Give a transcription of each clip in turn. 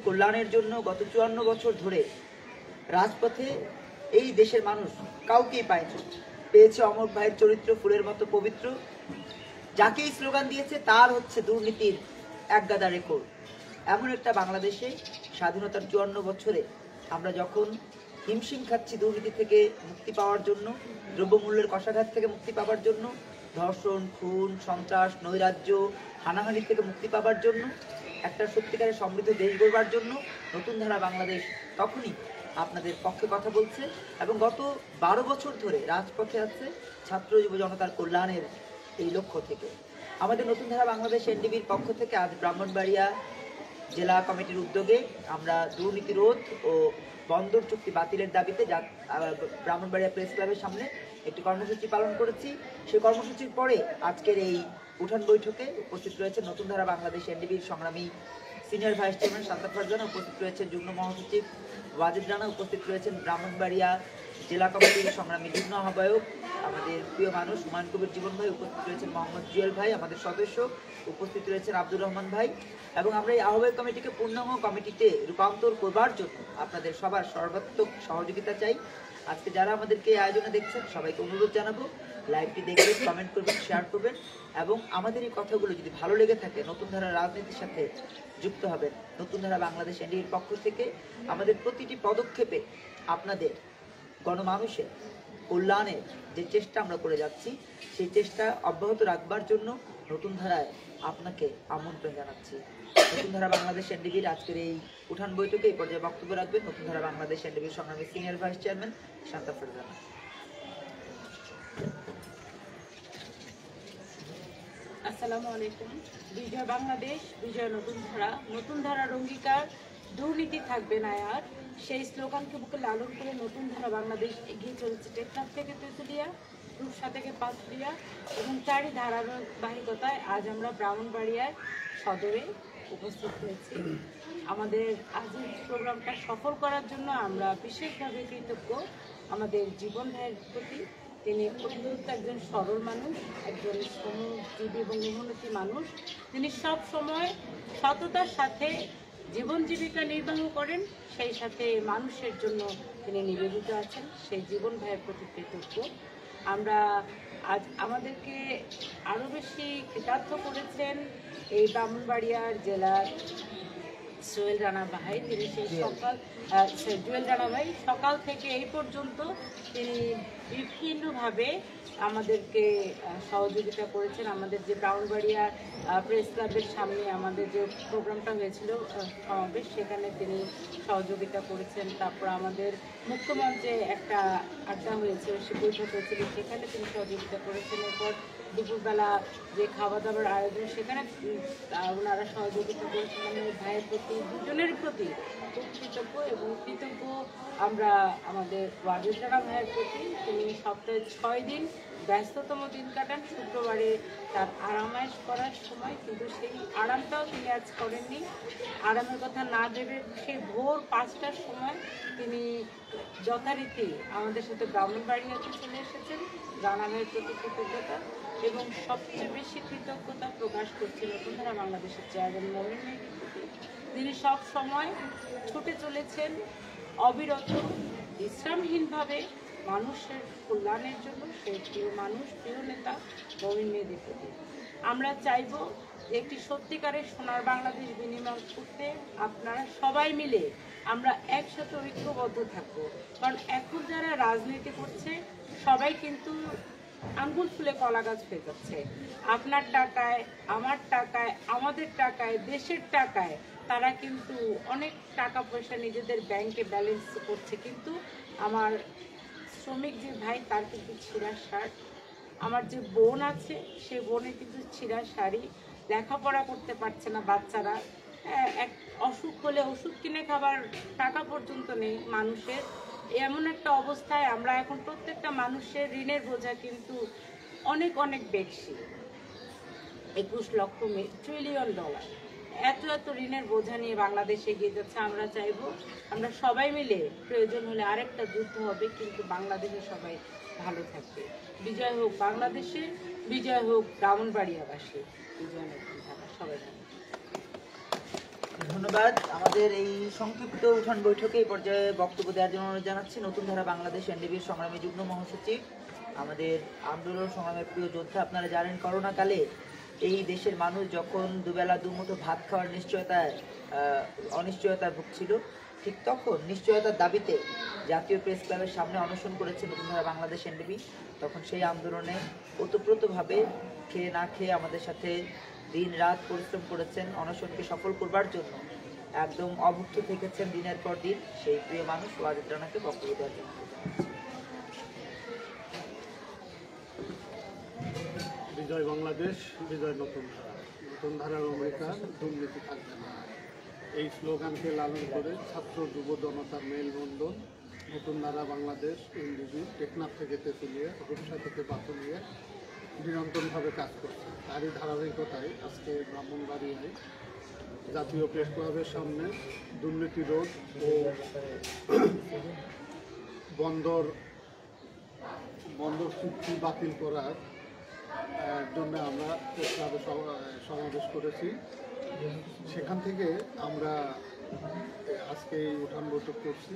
কল্যাণের জন্য গত 54 বছর ধরে রাজপথে এই দেশের মানুষ কাউকেই পায়নি। পেয়েছে অমর ভাইয়ের চরিত্র ফুলের মতো পবিত্র, যাকেই স্লোগান দিয়েছে তার হচ্ছে দুর্নীতির একগাদা রেকর্ড। এমন একটা বাংলাদেশে স্বাধীনতার 54 বছরে আমরা যখন হিমশিম খাচ্ছি দুর্নীতি থেকে মুক্তি পাওয়ার জন্য, দ্রব্যমূল্যের কষাঘাত থেকে মুক্তি পাওয়ার জন্য, ধর্ষণ, খুন, সন্ত্রাস, নৈরাজ্য, হানাহানি থেকে মুক্তি পাওয়ার জন্য, একটা সত্যিকারের সমৃদ্ধ দেশ গড়বার জন্য নতুন ধারা বাংলাদেশ তখনই আপনাদের পক্ষে কথা বলছে এবং গত 12 বছর ধরে রাজপথে আছে ছাত্র যুব জনতার কল্যাণের এই লক্ষ্য থেকে। আমাদের নতুন ধারা বাংলাদেশ এনডিবির পক্ষ থেকে আজ ব্রাহ্মণবাড়িয়া জেলা কমিটির উদ্যোগে আমরা দুর্নীতি রোধ ও বন্দর চুক্তি বাতিলের দাবিতে ব্রাহ্মণবাড়িয়া প্রেস ক্লাবের সামনে একটি কর্মসূচি পালন করেছি। সেই কর্মসূচির পরে আজকের এই উঠান বৈঠকে উপস্থিত রয়েছে নতুন ধারা বাংলাদেশ এনডিবির সংগ্রামী senior vice chairman Shanta Farzana, উপস্থিত রয়েছেন যুগ্ম মহাসচিব ওয়াজিদ রানা, উপস্থিত রয়েছেন ব্রাহ্মণবাড়িয়া জেলা কমিটির সংগ্রামী যুগ্ম আহ্বায়ক আমাদের প্রিয় মানুষ হুমায়ুন কবির জীবন ভাই, উপস্থিত রয়েছেন মোহাম্মদ জুয়েল ভাই আমাদের সদস্য, উপস্থিত রয়েছেন আব্দুর রহমান ভাই। এবং আমরা এই আহ্বায়ক কমিটিকে পূর্ণাঙ্গ কমিটিতে রূপান্তর করবার জন্য আপনাদের সবার সর্বাত্মক সহযোগিতা চাই। আজকে যারা আমাদেরকে এই আয়োজনে দেখছেন সবাইকে অনুরোধ জানাবো, লাইভটি দেখবেন, কমেন্ট করবেন, শেয়ার করবেন এবং আমাদের এই কথাগুলো যদি ভালো লেগে থাকে নতুন ধারা রাজনীতির সাথে যুক্ত হবেন। নতুন ধারা বাংলাদেশ এনডিবির পক্ষ থেকে আমাদের প্রতিটি পদক্ষেপে আপনাদের গণমানুষের কল্যাণের যে চেষ্টা আমরা করে যাচ্ছি সেই চেষ্টা অব্যাহত রাখবার জন্য নতুন ধারায় আপনাকে আমন্ত্রণ জানাচ্ছি। নতুন ধারা বাংলাদেশ এনডিবির আজকের এই উঠান বৈঠকে এই পর্যায়ে বক্তব্য রাখবেন নতুন ধারা বাংলাদেশ এনডিবির সংগ্রামী senior vice chairman Shanta Farzana. আসসালামু আলাইকুম। বিজয় বাংলাদেশ, বিজয় নতুন ধারা, নতুন ধারার অঙ্গীকার দুর্নীতি থাকবে না আর। সেই স্লোগানকে বুকে লালন করে নতুন ধারা বাংলাদেশ এগিয়ে চলেছে টেকনাফ থেকে তেঁতুলিয়া, রূপসা থেকে পাথুরিয়া এবং তারই ধারাবাহিকতায় আজ আমরা ব্রাহ্মণবাড়িয়ায় সদরে উপস্থিত হয়েছি। আমাদের আজকের প্রোগ্রামটা সফল করার জন্য আমরা বিশেষভাবে কৃতজ্ঞ আমাদের জীবন ভাইয়ের প্রতি। তিনি অত্যন্ত একজন সরল মানুষ, একজন শ্রমজীবী এবং মেহনতি মানুষ। তিনি সব সময় সততার সাথে জীবন জীবিকা নির্বাহ করেন, সেই সাথে মানুষের জন্য তিনি নিবেদিত আছেন। সেই জীবন ভাইয়ের প্রতি কৃতজ্ঞ আমরা। আজ আমাদেরকে আরও বেশি কৃতার্থ করেছেন এই ব্রাহ্মণবাড়িয়ার জেলার জুয়েল রানা ভাই। তিনি সেই জুয়েল রানা ভাই সকাল থেকে এই পর্যন্ত তিনি বিভিন্নভাবে আমাদেরকে সহযোগিতা করেছেন। আমাদের যে ব্রাহ্মণবাড়িয়া প্রেস ক্লাবের সামনে আমাদের যে প্রোগ্রামটা হয়েছিল সমাবেশ, সেখানে তিনি সহযোগিতা করেছেন। তারপর আমাদের মুক্তমঞ্চে একটা আড্ডা হয়েছিল, সে বৈঠক হয়েছিল, সেখানে তিনি সহযোগিতা করেছেন। এরপর দুপুরবেলা যে খাওয়া দাওয়ার আয়োজন, সেখানে ওনারা সহযোগিতা করেছেন। আমাদের ভাইয়ের প্রতি, দুজনের প্রতি খুব কৃতজ্ঞ এবং কৃতজ্ঞ আমরা আমাদের ওয়াজিদ রানা ভাইয়ের প্রতি। তিনি সপ্তাহে 6 দিন ব্যস্ততম দিন কাটান, শুক্রবারে তার আরামায়েশ করার সময়, কিন্তু সেই আরামটাও তিনি আজ করেননি। আরামের কথা না ভেবে সেই ভোর 5টার সময় তিনি যথারীতি আমাদের সাথে ব্রাহ্মণবাড়িয়াতে চলে এসেছেন। রানা ভাইয়ের প্রতি কৃতজ্ঞতা এবং সবচেয়ে বেশি কৃতজ্ঞতা প্রকাশ করছে নতুন ধারা বাংলাদেশের চেয়ারম্যান মমিন মেহেদীর প্রতি। তিনি সব সময় ছুটে চলেছেন অবিরত বিশ্রামহীনভাবে মানুষের কল্যাণের জন্য। সেই প্রিয় মানুষ, প্রিয় নেতা মমিন মেহেদীর প্রতি আমরা চাইব একটি সত্যিকারের সোনার বাংলাদেশ বিনিময় করতে আপনারা সবাই মিলে আমরা একসাথে ঐক্যবদ্ধ থাকব। কারণ এখন যারা রাজনীতি করছে সবাই কিন্তু আঙ্গুল ফুলে কলা গাছ হয়ে যাচ্ছে। আপনার টাকায়, আমার টাকায়, আমাদের টাকায়, দেশের টাকায় তারা কিন্তু অনেক টাকা পয়সা নিজেদের ব্যাংকে ব্যালেন্স করছে, কিন্তু আমার শ্রমিক যে ভাই তার কিন্তু ছিঁড়া শার্ট, আমার যে বোন আছে সে বোনের কিন্তু ছিঁড়া শাড়ি, লেখাপড়া করতে পারছে না বাচ্চারা, এক অসুখ হলে ওষুধ কিনে খাবার টাকা পর্যন্ত নেই মানুষের। এমন একটা অবস্থায় আমরা এখন প্রত্যেকটা মানুষের ঋণের বোঝা কিন্তু অনেক অনেক বেশি, 21 লক্ষ ট্রিলিয়ন ডলার। এত এত ঋণের বোঝা নিয়ে বাংলাদেশ এগিয়ে যাচ্ছে। আমরা চাইব আমরা সবাই মিলে, প্রয়োজন হলে আরেকটা যুদ্ধ হবে, কিন্তু বাংলাদেশে সবাই ভালো থাকবে। বিজয় হোক বাংলাদেশে, বিজয় হোক ব্রাহ্মণবাড়িয়াবাসী, বিজয় নতুন ধারা। সবাই ভালো। ধন্যবাদ। আমাদের এই সংক্ষিপ্ত উঠান বৈঠকে এই পর্যায়ে বক্তব্য দেওয়ার জন্য অনুরোধ জানাচ্ছি নতুন ধারা বাংলাদেশ এনডিবির সংগ্রামী যুগ্ম মহাসচিব, আমাদের আন্দোলন সংগ্রামের প্রিয় যোদ্ধা। আপনারা জানেন করোনাকালে এই দেশের মানুষ যখন দুবেলা দুমুঠো ভাত খাওয়ার অনিশ্চয়তায় ভুগছিল, ঠিক তখন নিশ্চয়তার দাবিতে জাতীয় প্রেস ক্লাবের সামনে অনশন করেছে নতুন ধারা বাংলাদেশ এনডিবি। তখন সেই আন্দোলনে ওতপ্রোতভাবে খেয়ে না খেয়ে আমাদের সাথে দিন রাত পরিশ্রম করেছেন অনশনকে সফল করবার জন্য, একদম অভুক্ত থেকেছেন দিনের পর দিন সেই প্রিয় মানুষ ওয়াজেদ রানাকে বক্তব্য দেওয়ার জন্য। বিজয় বাংলাদেশ, বিজয় নতুন ধারা। নতুন ধারার অঙ্গীকার, দুর্নীতি থাকবে না, এই স্লোগানকে লালন করে ছাত্র যুব জনতার মেলবন্ধন নতুন ধারা বাংলাদেশ এনডিবি টেকনাফ থেকে তেঁতুলিয়া, রূপসা থেকে পাতুলিয়া নিরন্তরভাবে কাজ করছে। তারই ধারাবাহিকতায় আজকে ব্রাহ্মণবাড়িয়ায় জাতীয় প্রেস ক্লাবের সামনে দুর্নীতি রোধ ও বন্দর চুক্তি বাতিল করার জন্য আমরা প্রেস ক্লাবে সমাবেশ করেছি। সেখান থেকে আমরা আজকে এই উঠান বৈঠক করছি।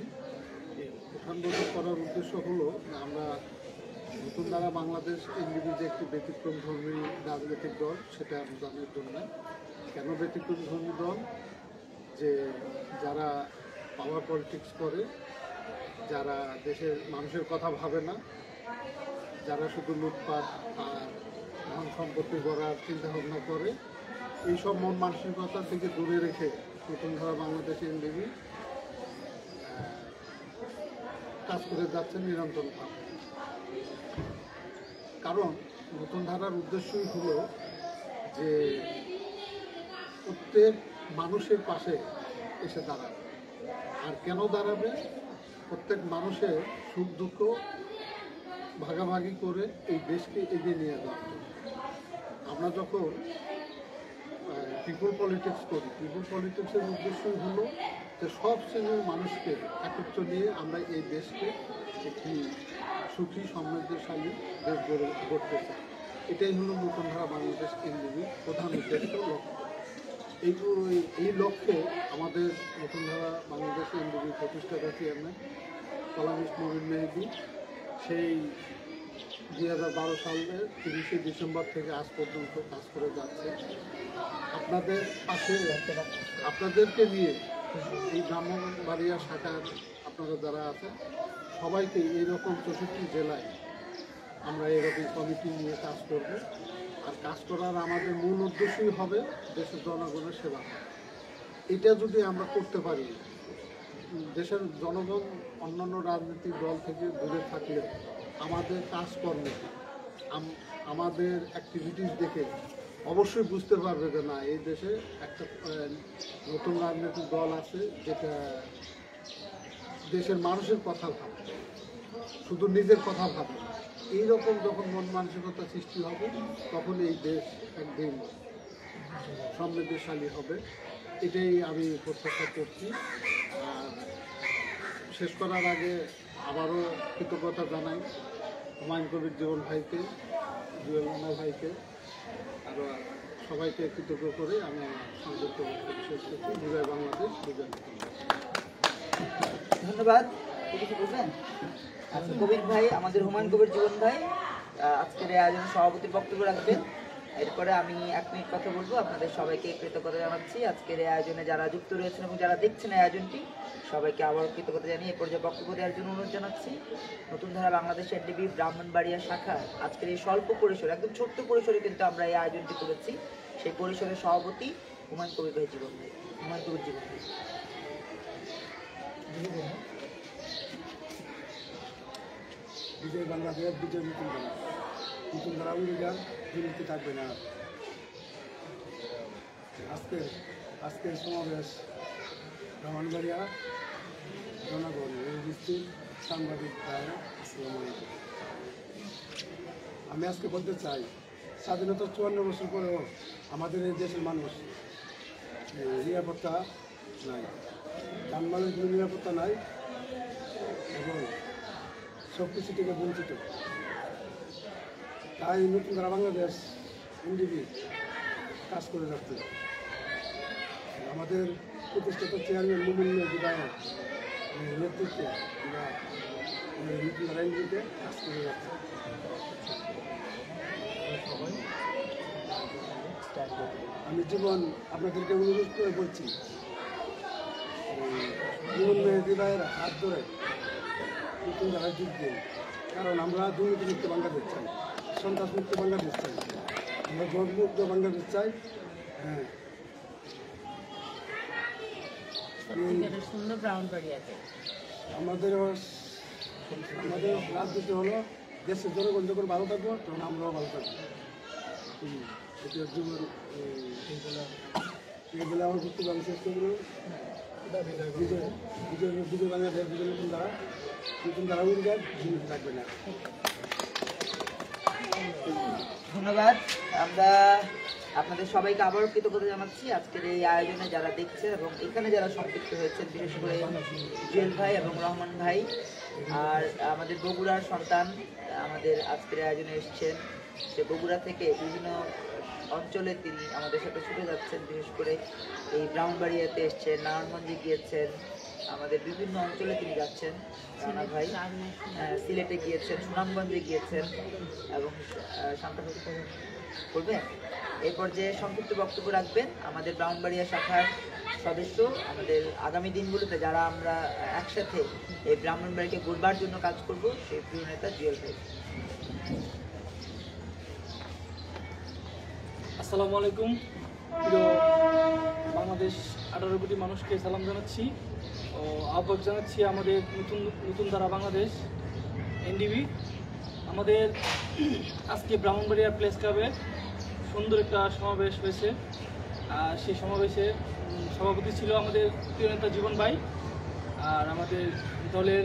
এই উঠান বৈঠক করার উদ্দেশ্য হলো আমরা নতুন ধারা বাংলাদেশ এনডিবি যে একটি ব্যতিক্রমধর্মী রাজনৈতিক দল, সেটা বোঝানোর জন্য। কেন ব্যতিক্রমধর্মী দল? যে যারা পাওয়ার পলিটিক্স করে, যারা দেশের মানুষের কথা ভাবে না, যারা শুধু লুটপাট আর ধন সম্পত্তি গড়ার চিন্তাভাবনা করে, এইসব মন মানসিকতা থেকে দূরে রেখে নতুন ধারা বাংলাদেশ এনডিবি কাজ করে যাচ্ছে নিরন্তরভাবে। কারণ নতুন ধারার উদ্দেশ্যই হলো যে প্রত্যেক মানুষের পাশে এসে দাঁড়াবে। আর কেন দাঁড়াবে? প্রত্যেক মানুষের সুখ দুঃখ ভাগাভাগি করে এই দেশকে এগিয়ে নিয়ে যাওয়ার জন্য। আমরা যখন পিপুল পলিটিক্স করি, পিপুল পলিটিক্সের উদ্দেশ্যই হলো যে সব শ্রেণীর মানুষকে একত্র নিয়ে আমরা এই দেশকে একটি সুখী সমৃদ্ধশালী দেশ গড়তে চাই। এটাই হলো নতুন ধারা বাংলাদেশ এনডিবির প্রধান উদ্দেশ্য, লক্ষ্য। এই লক্ষ্যে আমাদের নতুন ধারা বাংলাদেশ এনডিবির প্রতিষ্ঠাতা চেয়ারম্যান কলামিস্ট মবিন মেহেদি সেই 2012 সালের 30শে ডিসেম্বর থেকে আজ পর্যন্ত কাজ করে যাচ্ছে। আপনাদের পাশে আপনাদেরকে নিয়ে এই ব্রাহ্মণবাড়িয়া শাখার আপনারা যারা আছেন সবাইকে এইরকম 64 জেলায় আমরা এরকম কমিটি নিয়ে কাজ করব। আর কাজ করার আমাদের মূল উদ্দেশ্যই হবে দেশের জনগণের সেবা। এটা যদি আমরা করতে পারি, দেশের জনগণ অন্যান্য রাজনৈতিক দল থেকে দূরে থাকলে আমাদের কাজকর্মে আমাদের অ্যাক্টিভিটিস দেখে অবশ্যই বুঝতে পারবে যে না, এই দেশে একটা নতুন রাজনৈতিক দল আছে যেটা দেশের মানুষের কথা ভাবে, শুধু নিজের কথা ভাবে। এইরকম যখন মন মানসিকতা সৃষ্টি হবে তখন এই দেশ একদিন সমৃদ্ধশালী হবে। এটাই আমি প্রত্যাশা করছি। আর শেষ করার আগে আবারও কৃতজ্ঞতা জানাই হুমায়ুন কবির জীবন ভাইকে, জুয়েল রানা ভাইকে, আরও সবাইকে কৃতজ্ঞ করে আমি আমার সংযুক্ত শেষ করছি। বিজয় বাংলাদেশ, বিজয় নতুন ধারা। ধন্যবাদ। কিছু বলবেন? আচ্ছা, কবির ভাই, আমাদের হুমায়ুন কবির জীবন ভাই আজকের এই আয়োজনে সভাপতির বক্তব্য রাখবেন। এরপরে আমি 1 মিনিট কথা বলবো। আপনাদের সবাইকে কৃতজ্ঞতা জানাচ্ছি। আজকের এই আয়োজনে যারা যুক্ত রয়েছেন এবং যারা দেখছেন এই আয়োজনটি, সবাইকে আবারও কৃতজ্ঞতা জানিয়ে এ পর্যায়ে বক্তব্য দেওয়ার জন্য অনুরোধ জানাচ্ছি নতুন ধারা বাংলাদেশ এনডিবি ব্রাহ্মণবাড়িয়া শাখা আজকের এই স্বল্প পরিসরে, একদম ছোট্ট পরিসরে কিন্তু আমরা এই আয়োজনটি করেছি। সেই পরিসরের সভাপতি হুমায়ুন কবির ভাই জীবন ভাই। হুমায়ুন কবির জীবন ভাই। বিজয় বাংলাদেশ, বিজয় নতুন ধারা। নতুন ধারা অভিযান, দুর্নীতি থাকবে না। আজকের সমাবেশ ব্রাহ্মণবাড়িয়া জনগণ, উপস্থিত সাংবাদিক ভাই, আসসালামু আলাইকুম। আমি আজকে বলতে চাই, স্বাধীনতার 54 বছর পরেও আমাদের এই দেশের মানুষ নিরাপত্তা নাই, যানবাহনের কোনো নিরাপত্তা নাই এবং সব কিছু থেকে বঞ্চিত। তাই নতুন ধারা বাংলাদেশ এনডিবি কাজ করে যাচ্ছে। আমাদের প্রতিষ্ঠাতা চেয়ারম্যান মুমিন মেহেদী ভাইয়ের নেতৃত্বে আমরা নতুন ধারা এনজিওতে কাজ করে যাচ্ছি। আমি জীবন আপনাদেরকে অনুরোধ করে বলছি, মুমিন মেহেদী ভাইয়ের হাত ধরে নতুন ধারা যোগ দিন, কারণ আমরা দুর্নীতিমুক্ত বাংলাদেশ চাই, সন্ত্রাসমুক্ত বাংলাদেশ চাই, আমরা জলমুক্ত বাংলাদেশ চাই। হ্যাঁ, সুন্দর ব্রাহ্মণবাড়িয়াতে আমাদের রাজনীতি হলো দেশের জনগণ যখন ভালো থাকবো তখন আমরাও ভালো থাকবো। এটা জীবন এইগুলো আমার বক্তব্য আমি শেষ করবো। বিজয় বাংলাদেশ বিজয় নতুন দ্বারা উঠবে, দুর্নীতি থাকবে না। ধন্যবাদ। আমরা আপনাদের সবাইকে আবারও কৃতজ্ঞতা জানাচ্ছি আজকের এই আয়োজনে যারা দেখছেন এবং এখানে যারা সম্পৃক্ত হয়েছেন, বিশেষ করে জুয়েল ভাই এবং রহমান ভাই। আর আমাদের বগুড়ার সন্তান আমাদের আজকের আয়োজনে এসেছেন, সে বগুড়া থেকে বিভিন্ন অঞ্চলে তিনি আমাদের সাথে ছুটে যাচ্ছেন, বিশেষ করে এই ব্রাহ্মণবাড়িয়াতে এসছেন, নারায়ণগঞ্জে গিয়েছেন, আমাদের বিভিন্ন অঞ্চলে তিনি যাচ্ছেন। রানা ভাই সিলেটে গিয়েছেন, সুনামগঞ্জে গিয়েছেন এবং করবেন। এই পর্যায়ে সংক্ষিপ্ত বক্তব্য রাখবেন আমাদের ব্রাহ্মণবাড়িয়া শাখার সদস্য। আমাদের আগামী দিনগুলোতে যারা আমরা একসাথে এই ব্রাহ্মণবাড়িকে গড়বার জন্য কাজ করব, সেই প্রিয় নেতা জুয়েল ভাই। আসসালামু আলাইকুম। প্রিয় বাংলাদেশ 18 কোটি মানুষকে সালাম জানাচ্ছি ও আহ্বান জানাচ্ছি আমাদের নতুন ধারা বাংলাদেশ এনডিবি। আমাদের আজকে ব্রাহ্মণবাড়িয়া প্রেস ক্লাবে সুন্দর একটা সমাবেশ হয়েছে। আর সেই সমাবেশে সভাপতি ছিল আমাদের প্রিয় নেতা জীবন ভাই, আর আমাদের দলের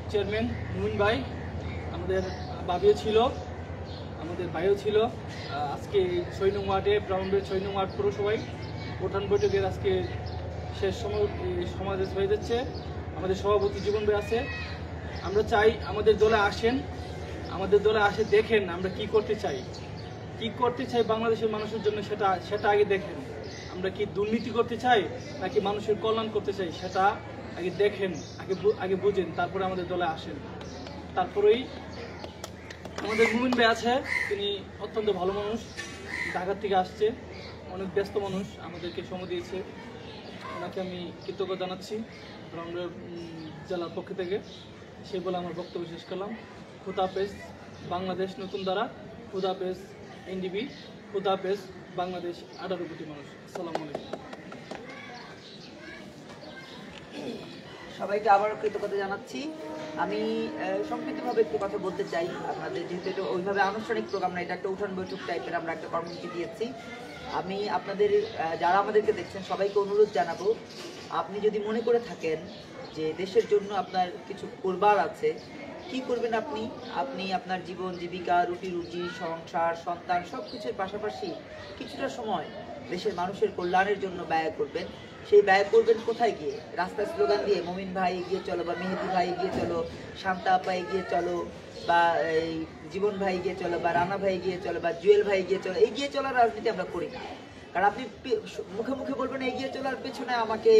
চেয়ারম্যান মুমিন ভাই, আমাদের বাবিও ছিল, আমাদের ভাইও ছিল। আজকে 6 নং ওয়ার্ডে ব্রাহ্মণবাড়িয়া 6 নং ওয়ার্ড পৌরসভায় প্রধান বৈঠকের আজকে শেষ সমাবেশ হয়ে যাচ্ছে। আমাদের সভাপতি জীবন ভাই আছে। আমরা চাই আমাদের দলে আসেন, আমাদের দলে আসে দেখেন আমরা কি করতে চাই বাংলাদেশের মানুষের জন্য, সেটা আগে দেখেন। আমরা কি দুর্নীতি করতে চাই নাকি মানুষের কল্যাণ করতে চাই, সেটা আগে দেখেন, আগে বুঝেন, তারপরে আমাদের দলে আসেন। তারপরেই আমাদের মুমিন ভাই আছে, তিনি অত্যন্ত ভালো মানুষ, ঢাকা থেকে আসছে, অনেক ব্যস্ত মানুষ, আমাদেরকে সময় দিয়েছে, ওনাকে আমি কৃতজ্ঞতা জানাচ্ছি ব্রাহ্মণবাড়িয়া জেলার পক্ষ থেকে। সেই বলে আমার বক্তব্য শেষ করলাম। খুদা হাফেজ বাংলাদেশ নতুন ধারা, খুদা হাফেজ এনডিবি, খুদা হাফেজ বাংলাদেশ 18 কোটি মানুষ। আসসালামু আলাইকুম। সবাইকে আবারও কৃতজ্ঞতা জানাচ্ছি। আমি সংক্ষিপ্তভাবে একটু কথা বলতে চাই আপনাদের, যেহেতু এটা ওইভাবে আনুষ্ঠানিক প্রোগ্রাম না, এটা একটা উঠান বৈঠক টাইপের আমরা একটা কর্মসূচি দিয়েছি। আমি আপনাদের যারা আমাদেরকে দেখছেন সবাইকে অনুরোধ জানাবো, আপনি যদি মনে করে থাকেন যে দেশের জন্য আপনার কিছু করবার আছে, কি করবেন আপনি আপনার জীবন জীবিকা, রুটি রুজি, সংসার, সন্তান সব কিছুর পাশাপাশি কিছুটা সময় দেশের মানুষের কল্যাণের জন্য ব্যয় করবেন। সেই ব্যয় করবেন কোথায় গিয়ে? রাস্তায় স্লোগান দিয়ে মমিন ভাই এগিয়ে চলো, বা মেহেদি ভাই এগিয়ে চলো, শান্তা আপা এগিয়ে চলো, বা এই জীবন ভাই এগিয়ে চলো, বা রানা ভাই এগিয়ে চলো, বা জুয়েল ভাই এগিয়ে চলো। এগিয়ে চলার রাজনীতি আমরা করি না। কারণ আপনি মুখে মুখে বলবেন এগিয়ে চলার পেছনে আমাকে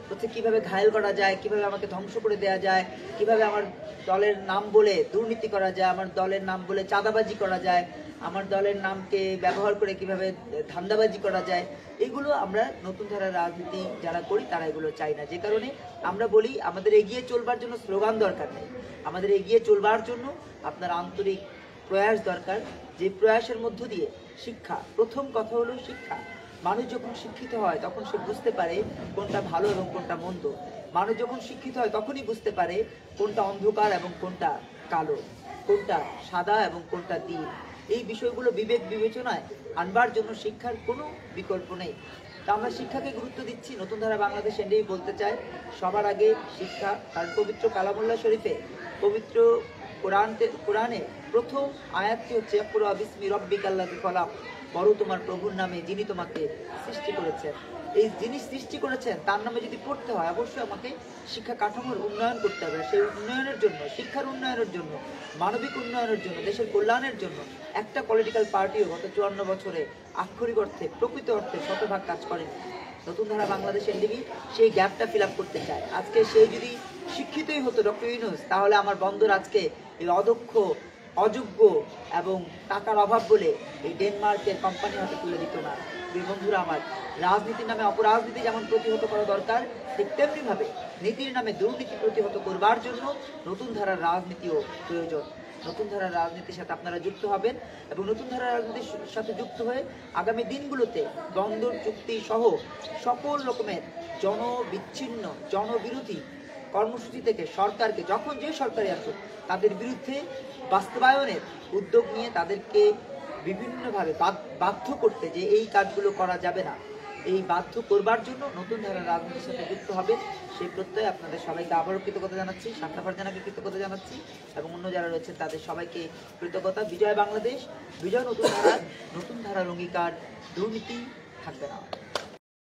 হচ্ছে কিভাবে ঘায়েল করা যায়, কিভাবে আমাকে ধ্বংস করে দেওয়া যায়, কিভাবে আমার দলের নাম বলে দুর্নীতি করা যায়, আমার দলের নাম বলে চাঁদাবাজি করা যায়, আমার দলের নামকে ব্যবহার করে কিভাবে ধান্দাবাজি করা যায়, এগুলো আমরা নতুন ধারার রাজনীতি যারা করি তারা এগুলো চাই না। যে কারণে আমরা বলি আমাদের এগিয়ে চলবার জন্য স্লোগান দরকার নেই, আমাদের এগিয়ে চলবার জন্য আপনার আন্তরিক প্রয়াস দরকার। যে প্রয়াসের মধ্য দিয়ে শিক্ষা, প্রথম কথা হলো শিক্ষা। মানুষ যখন শিক্ষিত হয় তখন সে বুঝতে পারে কোনটা ভালো এবং কোনটা মন্দ। মানুষ যখন শিক্ষিত হয় তখনই বুঝতে পারে কোনটা অন্ধকার এবং কোনটা কালো, কোনটা সাদা এবং কোনটা দিন। এই বিষয়গুলো বিবেক বিবেচনায় আনবার জন্য শিক্ষার কোনো বিকল্প নেই। তা আমরা শিক্ষাকে গুরুত্ব দিচ্ছি। নতুন ধারা বাংলাদেশ এনডিবি বলতে চাই সবার আগে শিক্ষা। কারণ পবিত্র কালামুল্লাহ শরীফে, পবিত্র কোরআনে প্রথম আয়াতটি হচ্ছে ইকরা বিসমি রাব্বিকাল্লাযী খলাক, বড় তোমার প্রভুর নামে যিনি তোমাকে সৃষ্টি করেছেন। এই যিনি সৃষ্টি করেছেন তার নামে যদি পড়তে হয় অবশ্যই আমাকে শিক্ষা কাঠামোর উন্নয়ন করতে হবে। সেই উন্নয়নের জন্য, শিক্ষার উন্নয়নের জন্য, মানবিক উন্নয়নের জন্য, দেশের কল্যাণের জন্য একটা পলিটিক্যাল পার্টিও গত 54 বছরে আক্ষরিক অর্থে, প্রকৃত অর্থে শতভাগ কাজ করেনি। নতুন ধারা বাংলাদেশের লিগে সেই গ্যাপটা ফিল আপ করতে চায়। আজকে সেই যদি শিক্ষিতই হতো ডক্টর ইউনূস, তাহলে আমার বন্দর আজকে এই অদক্ষ, অযোগ্য এবং টাকার অভাব বলে এই ডেনমার্কের কোম্পানি হাতে তুলে দিত না। প্রিয় বন্ধুরা আমার, রাজনীতির নামে অপরাজনীতি যেমন প্রতিহত করা দরকার, ঠিক তেমনিভাবে নীতির নামে দুর্নীতি প্রতিহত করবার জন্য নতুন ধারার রাজনীতিও প্রয়োজন। নতুন ধারার রাজনীতির সাথে আপনারা যুক্ত হবেন এবং নতুন ধারার রাজনীতির সাথে যুক্ত হয়ে আগামী দিনগুলোতে বন্দর চুক্তি সহ সকল রকমের জনবিচ্ছিন্ন, জনবিরোধী কর্মসূচি থেকে সরকারকে, যখন যে সরকারই আসুক, তাদের বিরুদ্ধে বাস্তবায়নের উদ্যোগ নিয়ে তাদেরকে বিভিন্নভাবে বাধ্য করতে যে এই কাজগুলো করা যাবে না, এই বাধ্য করবার জন্য নতুন ধারার রাজনীতির সাথে যুক্ত হবে। সেই প্রত্যয়ে আপনাদের সবাইকে আবারও কৃতজ্ঞতা জানাচ্ছি, শান্তা ফারজানাকে কৃতজ্ঞতা জানাচ্ছি এবং অন্য যারা রয়েছেন তাদের সবাইকে কৃতজ্ঞতা। বিজয় বাংলাদেশ, বিজয় নতুন ধারার, নতুন ধারার অঙ্গীকার, দুর্নীতি থাকবে না।